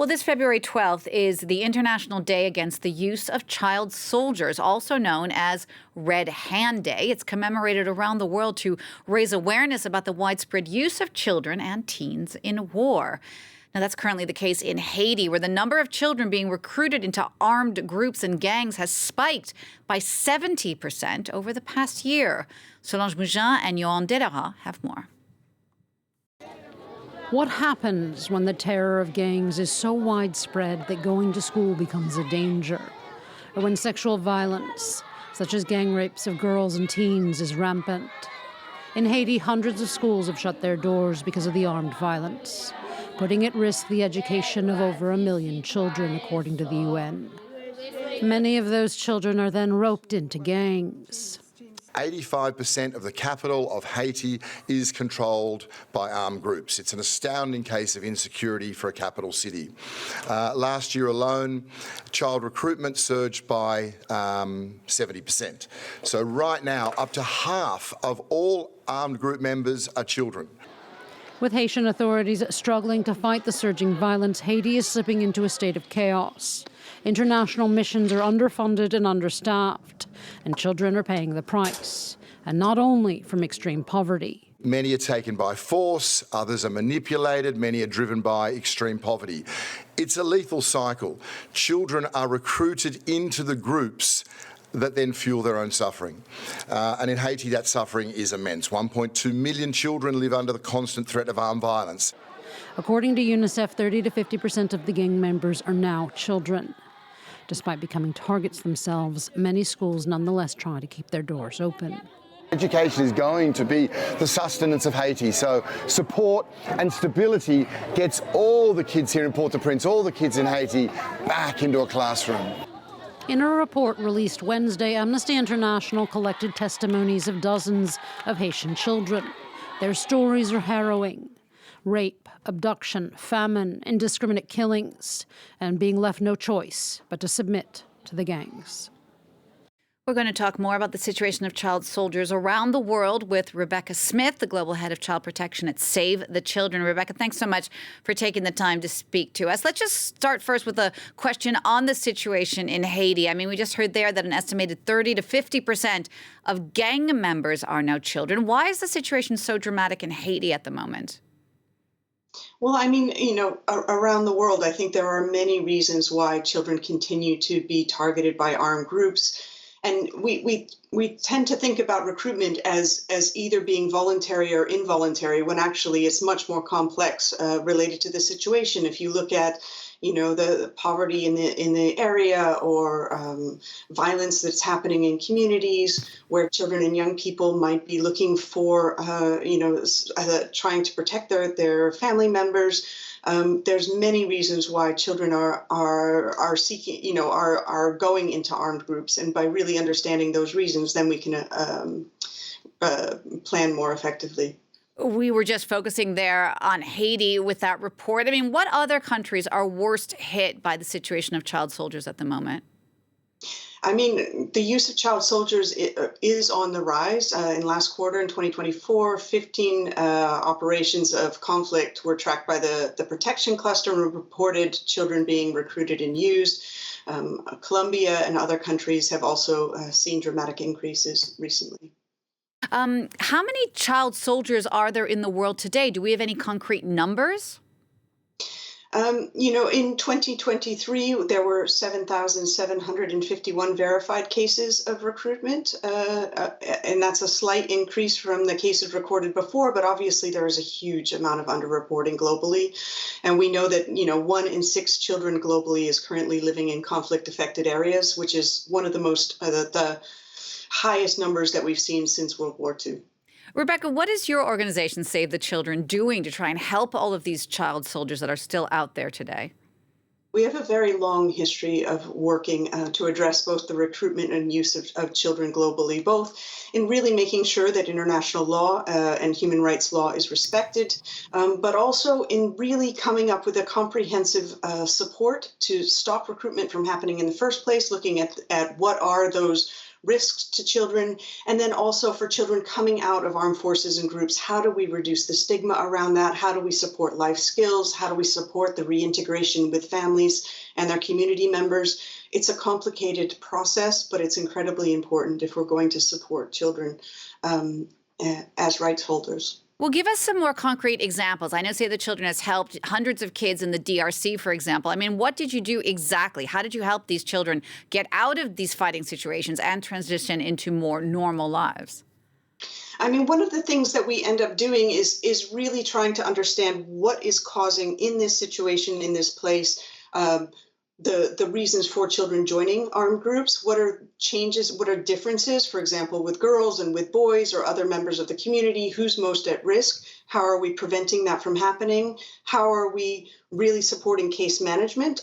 Well, this February 12th is the International Day Against the Use of Child Soldiers, also known as Red Hand Day. It's commemorated around the world to raise awareness about the widespread use of children and teens in war. Now, that's currently the case in Haiti, where the number of children being recruited into armed groups and gangs has spiked by 70% over the past year. Solange Mougin and Yohan Dedera have more. What happens when the terror of gangs is so widespread that going to school becomes a danger? Or when sexual violence, such as gang rapes of girls and teens, is rampant? In Haiti, hundreds of schools have shut their doors because of the armed violence, putting at risk the education of over 1 million children, according to the UN. Many of those children are then roped into gangs. 85% of the capital of Haiti is controlled by armed groups. It's an astounding case of insecurity for a capital city. Last year alone, child recruitment surged by 70%. So right now, up to half of all armed group members are children. With Haitian authorities struggling to fight the surging violence, Haiti is slipping into a state of chaos. International missions are underfunded and understaffed, and children are paying the price, and not only from extreme poverty. Many are taken by force, others are manipulated, many are driven by extreme poverty. It's a lethal cycle. Children are recruited into the groups that then fuel their own suffering. And in Haiti, that suffering is immense. 1.2 million children live under the constant threat of armed violence. According to UNICEF, 30 to 50% of the gang members are now children. Despite becoming targets themselves, many schools nonetheless try to keep their doors open. Education is going to be the sustenance of Haiti, so support and stability gets all the kids here in Port-au-Prince, all the kids in Haiti, back into a classroom. In a report released Wednesday, Amnesty International collected testimonies of dozens of Haitian children. Their stories are harrowing. Rape, abduction, famine, indiscriminate killings, and being left no choice but to submit to the gangs. We're going to talk more about the situation of child soldiers around the world with Rebecca Smith, the Global Head of Child Protection at Save the Children. Rebecca, thanks so much for taking the time to speak to us. Let's just start first with a question on the situation in Haiti. I mean, we just heard there that an estimated 30 to 50% of gang members are now children. Why is the situation so dramatic in Haiti at the moment? Well, I mean, around the world, I think there are many reasons why children continue to be targeted by armed groups. And we tend to think about recruitment as either being voluntary or involuntary, when actually it's much more complex related to the situation. If you look at, the poverty in the area or violence that's happening in communities where children and young people might be looking for, trying to protect their family members. There's many reasons why children are seeking, are going into armed groups, and by really understanding those reasons, then we can plan more effectively. We were just focusing there on Haiti with that report. I mean, what other countries are worst hit by the situation of child soldiers at the moment? I mean, the use of child soldiers is on the rise. In last quarter, in 2024, 15 operations of conflict were tracked by the protection cluster and reported children being recruited and used. Colombia and other countries have also seen dramatic increases recently. How many child soldiers are there in the world today? Do we have any concrete numbers? In 2023, there were 7,751 verified cases of recruitment, and that's a slight increase from the cases recorded before, but obviously there is a huge amount of underreporting globally. And we know that, 1 in 6 children globally is currently living in conflict-affected areas, which is one of the most, the highest numbers that we've seen since World War II. Rebecca, what is your organization, Save the Children, doing to try and help all of these child soldiers that are still out there today? We have a very long history of working to address both the recruitment and use of children globally, both in really making sure that international law and human rights law is respected, but also in really coming up with a comprehensive support to stop recruitment from happening in the first place, looking at what are those risks to children. And then also for children coming out of armed forces and groups, how do we reduce the stigma around that? How do we support life skills? How do we support the reintegration with families and their community members? It's a complicated process, but it's incredibly important if we're going to support children as rights holders. Well, give us some more concrete examples. I know Save the Children has helped hundreds of kids in the DRC, for example. I mean, what did you do exactly? How did you help these children get out of these fighting situations and transition into more normal lives? I mean, one of the things that we end up doing is really trying to understand what is causing in this situation, in this place, the reasons for children joining armed groups. What are changes? What are differences, for example, with girls and with boys or other members of the community? Who's most at risk? How are we preventing that from happening? How are we really supporting case management,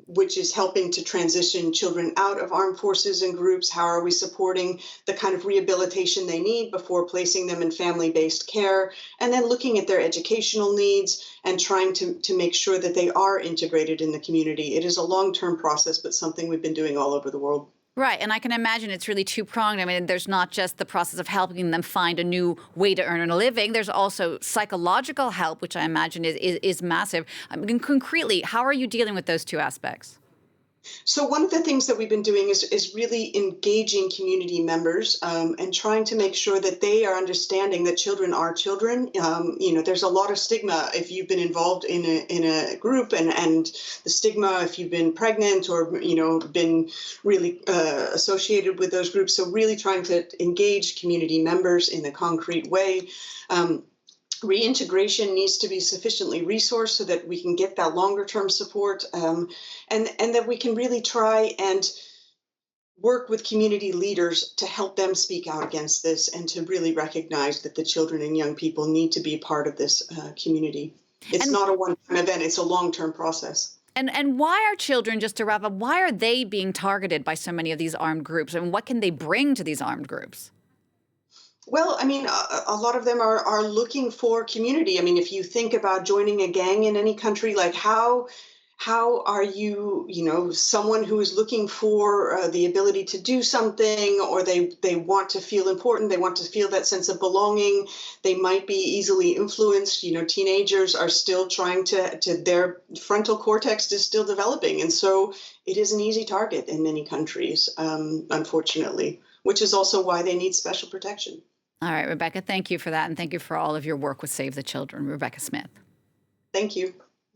which is helping to transition children out of armed forces and groups? How are we supporting the kind of rehabilitation they need before placing them in family-based care? And then looking at their educational needs and trying to make sure that they are integrated in the community. It is a long-term process, but something we've been doing all over the world. Right. And I can imagine it's really two-pronged. I mean, there's not just the process of helping them find a new way to earn a living. There's also psychological help, which I imagine is massive. I mean, concretely, how are you dealing with those two aspects? So one of the things that we've been doing is really engaging community members and trying to make sure that they are understanding that children are children. There's a lot of stigma if you've been involved in a group, and the stigma if you've been pregnant or been really associated with those groups. So really trying to engage community members in a concrete way. Reintegration needs to be sufficiently resourced so that we can get that longer term support, and that we can really try and work with community leaders to help them speak out against this and to really recognize that the children and young people need to be part of this community. It's not a one-time event, it's a long-term process. And why are children, just to wrap up, why are they being targeted by so many of these armed groups, and what can they bring to these armed groups? Well, I mean, a lot of them are looking for community. I mean, if you think about joining a gang in any country, like how are you, someone who is looking for the ability to do something, or they want to feel important, they want to feel that sense of belonging. They might be easily influenced. Teenagers are still trying to their frontal cortex is still developing. And so it is an easy target in many countries, unfortunately, which is also why they need special protection. All right, Rebecca, thank you for that. And thank you for all of your work with Save the Children. Rebecca Smith. Thank you.